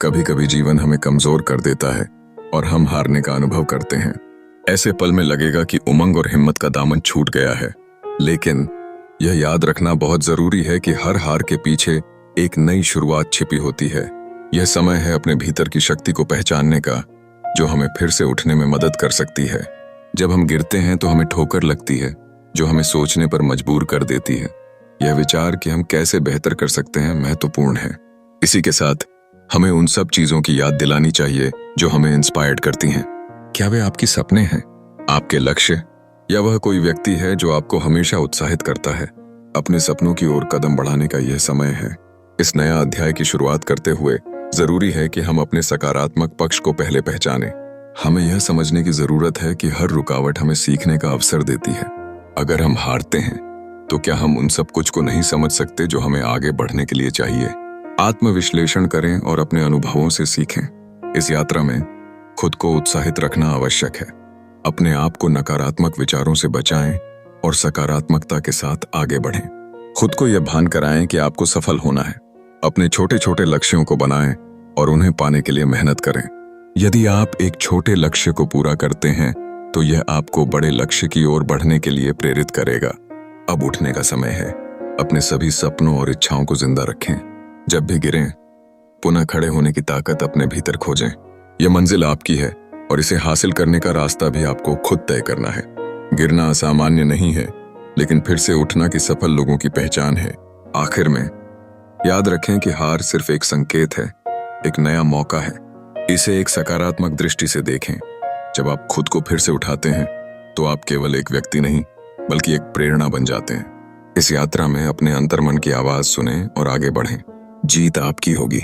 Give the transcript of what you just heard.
कभी कभी जीवन हमें कमजोर कर देता है और हम हारने का अनुभव करते हैं। ऐसे पल में लगेगा कि उमंग और हिम्मत का दामन छूट गया है, लेकिन यह याद रखना बहुत जरूरी है कि हर हार के पीछे एक नई शुरुआत छिपी होती है। यह समय है अपने भीतर की शक्ति को पहचानने का, जो हमें फिर से उठने में मदद कर सकती है। जब हम गिरते हैं तो हमें ठोकर लगती है, जो हमें सोचने पर मजबूर कर देती है। यह विचार कि हम कैसे बेहतर कर सकते हैं महत्वपूर्ण है। इसी के साथ हमें उन सब चीजों की याद दिलानी चाहिए जो हमें इंस्पायर्ड करती हैं। क्या वे आपकी सपने हैं, आपके लक्ष्य, या वह कोई व्यक्ति है जो आपको हमेशा उत्साहित करता है? अपने सपनों की ओर कदम बढ़ाने का यह समय है। इस नया अध्याय की शुरुआत करते हुए जरूरी है कि हम अपने सकारात्मक पक्ष को पहले पहचानें। हमें यह समझने की जरूरत है कि हर रुकावट हमें सीखने का अवसर देती है। अगर हम हारते हैं तो क्या हम उन सब कुछ को नहीं समझ सकते जो हमें आगे बढ़ने के लिए चाहिए? आत्मविश्लेषण करें और अपने अनुभवों से सीखें। इस यात्रा में खुद को उत्साहित रखना आवश्यक है। अपने आप को नकारात्मक विचारों से बचाएं और सकारात्मकता के साथ आगे बढ़ें। खुद को यह भान कराएं कि आपको सफल होना है। अपने छोटे छोटे लक्ष्यों को बनाएं और उन्हें पाने के लिए मेहनत करें। यदि आप एक छोटे लक्ष्य को पूरा करते हैं तो यह आपको बड़े लक्ष्य की ओर बढ़ने के लिए प्रेरित करेगा। अब उठने का समय है। अपने सभी सपनों और इच्छाओं को जिंदा रखें। जब भी गिरें, पुनः खड़े होने की ताकत अपने भीतर खोजें। यह मंजिल आपकी है और इसे हासिल करने का रास्ता भी आपको खुद तय करना है। गिरना असामान्य नहीं है, लेकिन फिर से उठना की सफल लोगों की पहचान है। आखिर में याद रखें कि हार सिर्फ एक संकेत है, एक नया मौका है। इसे एक सकारात्मक दृष्टि से देखें। जब आप खुद को फिर से उठाते हैं तो आप केवल एक व्यक्ति नहीं, बल्कि एक प्रेरणा बन जाते हैं। इस यात्रा में अपने अंतर्मन की आवाज सुनें और आगे बढ़ें। जीत आपकी होगी।